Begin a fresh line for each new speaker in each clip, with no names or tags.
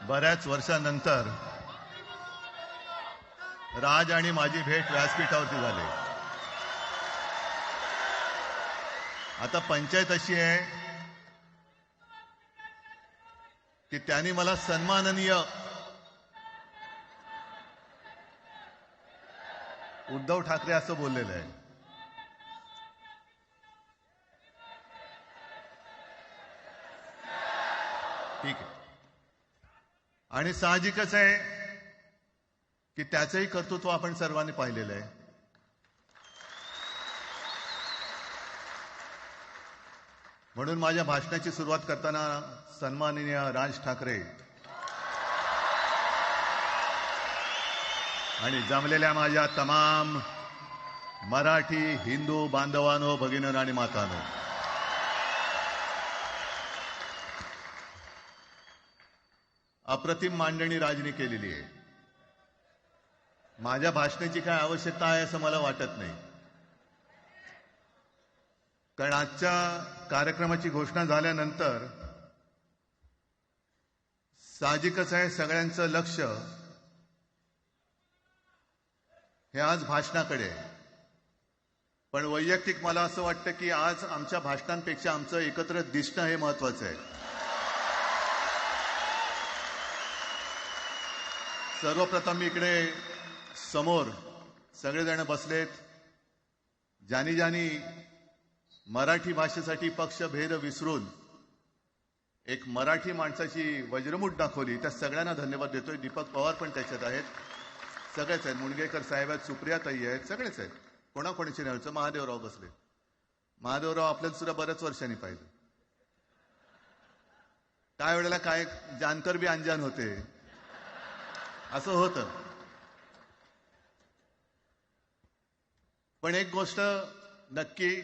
बऱ्याच वर्षांनंतर राज आणि माझी भेट व्यासपीठावरती झाली. आता पंचायत अशी आहे की त्यांनी मला सन्माननीय उद्धव ठाकरे असं बोललेलं आहे. ठीक आहे. आणि साहजिकच आहे की त्याचंही कर्तृत्व आपण सर्वांनी पाहिलेलं आहे. म्हणून माझ्या भाषणाची सुरुवात करताना सन्माननीय राज ठाकरे आणि जमलेल्या माझ्या तमाम मराठी हिंदू बांधवांनो, भगिनींनो आणि मातांनो, अप्रतिम मांडणी राजनी केलेली आहे. माझ्या भाषणाची काय आवश्यकता आहे असं मला वाटत नाही, कारण आजच्या कार्यक्रमाची घोषणा झाल्यानंतर साहजिकच आहे सगळ्यांचं लक्ष हे आज भाषणाकडे आहे. पण वैयक्तिक मला असं वाटतं की आज आमच्या भाषणांपेक्षा आमचं एकत्र दिसणं हे महत्वाचं आहे. सर्वप्रथम मी इकडे समोर सगळेजण बसलेत, ज्यांनी ज्यांनी मराठी भाषेसाठी पक्षभेद विसरून एक मराठी माणसाची वज्रमूठ दाखवली, त्या सगळ्यांना धन्यवाद देतोय. दीपक पवार पण त्याच्यात आहेत, सगळेच आहेत, मुणगेकर साहेब आहेत, सुप्रियाताई आहेत, सगळेच आहेत. कोणाकोणाची नाही. महादेवराव बसले. महादेवराव आपल्याला सुद्धा बऱ्याच वर्षांनी पाहिलं. काय वेळेला काय जानकर बी अनजान होते, असं होतं. पण एक गोष्ट नक्की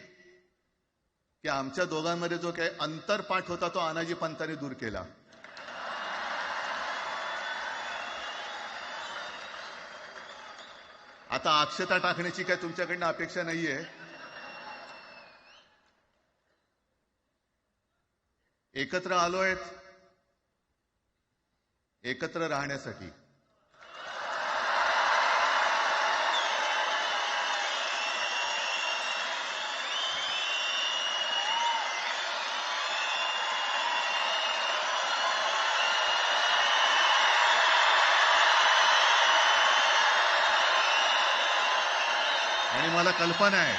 की आमच्या दोघांमध्ये जो काही अंतरपाठ होता तो अनाजी पंतांनी दूर केला. आता अक्षता टाकण्याची काय तुमच्याकडनं अपेक्षा नाहीये. एकत्र आलोय एकत्र राहण्यासाठी. आणि मला कल्पना आहे,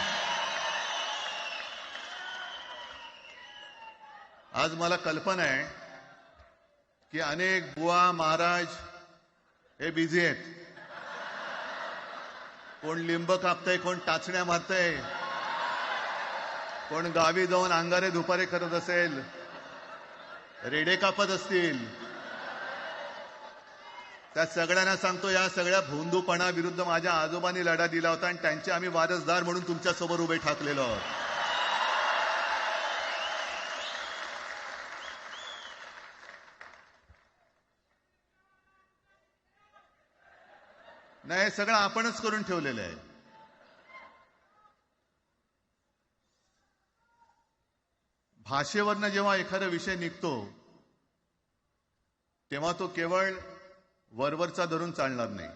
आज मला कल्पना आहे की अनेक बुवा महाराज हे बिझी आहेत. कोण लिंब कापतंय, कोण टाचण्या मारतंय, कोण गावी जाऊन अंगारे दुपारे करत असेल, रेडे कापत असतील. त्या सगळ्यांना सांगतो, या सगळ्या भोंदूपणा विरुद्ध माझ्या आजोबांनी लढा दिला होता आणि त्यांचे आम्ही वारसदार म्हणून तुमच्या समोर उभे ठाकलेलो आहोत. नाही, सगळं आपणच करून ठेवलेलं आहे. भाषेवरनं जेव्हा एखादा विषय निघतो तेव्हा तो केवळ वरवरचा धरून चालणार नाही.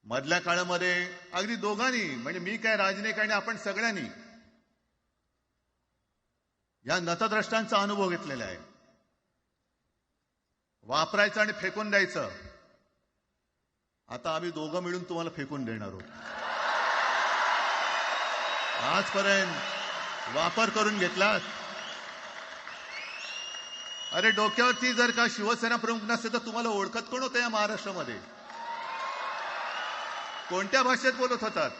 मधल्या काळामध्ये अगदी दोघांनी, म्हणजे मी काय राजनिक आणि आपण सगळ्यांनी या नतद्रष्टांचा अनुभव घेतलेला आहे. वापरायचं आणि फेकून द्यायचं. आता आम्ही दोघं मिळून तुम्हाला फेकून देणार आहोत. आजपर्यंत वापर करून घेतला. अरे डोक्यावरती जर का शिवसेना प्रमुख नसते तर तुम्हाला ओळखत कोण होतं या महाराष्ट्रामध्ये? कोणत्या भाषेत बोलत होतात?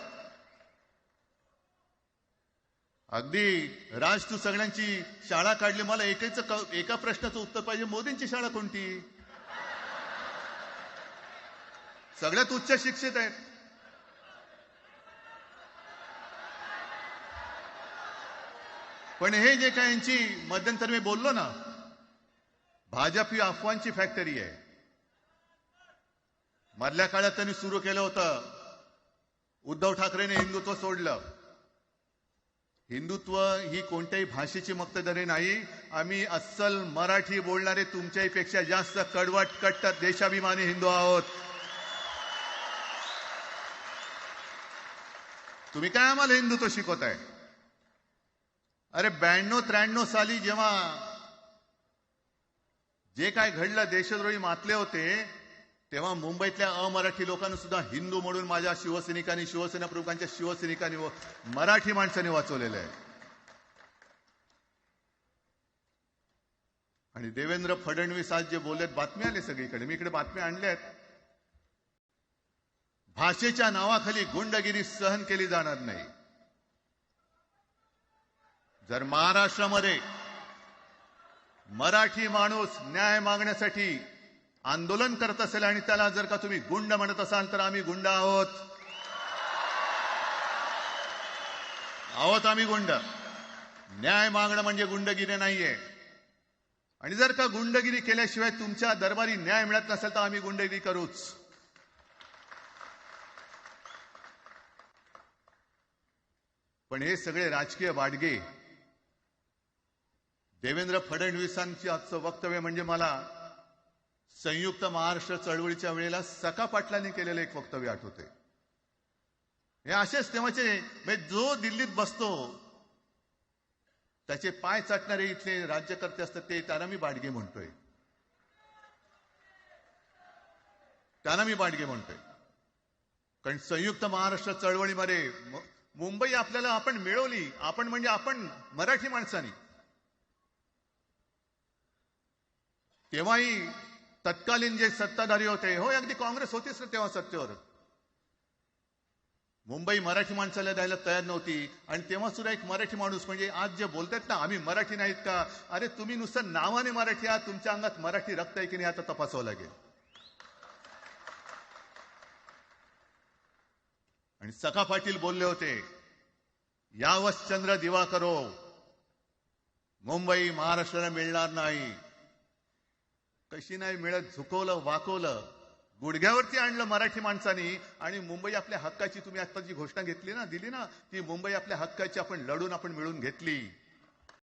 अगदी राज, तू सगळ्यांची शाळा काढली, मला एका प्रश्नाचं उत्तर पाहिजे. मोदींची शाळा कोणती? सगळ्यात उच्च शिक्षित आहेत. पण हे जे काय यांची मध्यंतर मी बोललो ना, भाजप ही अफवांची फॅक्टरी आहे. मधल्या काळात त्यांनी सुरू केलं होतं, उद्धव ठाकरेंनी हिंदुत्व सोडलं. हिंदुत्व ही कोणत्याही भाषेची मक्तेदारी नाही. आम्ही अस्सल मराठी बोलणारे तुमच्याही पेक्षा जास्त कडवट कट्टर देशाभिमानी हिंदू आहोत. तुम्ही काय आम्हाला हिंदुत्व शिकवताय? अरे 92-93 साली जेव्हा जे काय घडलं, देशद्रोही मातले होते, तेव्हा मुंबईतल्या अमराठी लोकांना सुद्धा हिंदू म्हणून माझ्या शिवसैनिकांनी, शिवसेना प्रमुखांच्या शिवसैनिकांनी व मराठी माणसांनी वाचवलेलं आहे. आणि देवेंद्र फडणवीस आज जे बोललेत, बातम्या आले सगळीकडे, मी इकडे बातम्या आणल्या आहेत. भाषेच्या नावाखाली गुंडगिरी सहन केली जाणार नाही. जर महाराष्ट्रामध्ये मराठी माणूस न्याय मागण्यासाठी आंदोलन करत असेल आणि त्याला जर का तुम्ही गुंड म्हणत असाल, तर आम्ही गुंड आहोत. आम्ही गुंड. न्याय मागणं म्हणजे गुंडगिरी नाहीये. आणि जर का गुंडगिरी केल्याशिवाय तुमच्या दरबारी न्याय मिळत नसेल, तर आम्ही गुंडगिरी करूच. पण हे सगळे राजकीय वाडगे, देवेंद्र फडणवीसांची आजचं वक्तव्य म्हणजे मला संयुक्त महाराष्ट्र चळवळीच्या वेळेला सखा पाटलांनी केलेलं एक वक्तव्य आठवते. हे असेच तेव्हाचे, जो दिल्लीत बसतो त्याचे पाय चाटणारे इथले राज्यकर्ते असतात, ते त्यांना मी बाडगे म्हणतोय. कारण संयुक्त महाराष्ट्र चळवळीमध्ये मुंबई आपल्याला आपण मिळवली. आपण म्हणजे आपण मराठी माणसांनी. तेव्हाही तत्कालीन जे सत्ताधारी होते, हो अगदी काँग्रेस होतीच ना तेव्हा सत्तेवर, मुंबई मराठी माणसाला द्यायला तयार नव्हती. आणि तेव्हा सुद्धा एक मराठी माणूस, म्हणजे आज जे बोलतात ना आम्ही मराठी नाहीत का, अरे तुम्ही नुसतं नावाने मराठी आहात, तुमच्या अंगात मराठी रक्त आहे की नाही आता तपासावं लागेल. आणि सखा पाटील बोलले होते, यावच चंद्र दिवाकरो, मुंबई महाराष्ट्राला मिळणार नाही. कशी नाही मिळत, झुकवलं, वाकवलं, गुडघ्यावरती आणलं मराठी माणसानी. आणि मुंबई आपल्या हक्काची, तुम्ही आता जी घोषणा घेतली ना, दिली ना, ती मुंबई आपल्या हक्काची आपण लढून आपण मिळून घेतली.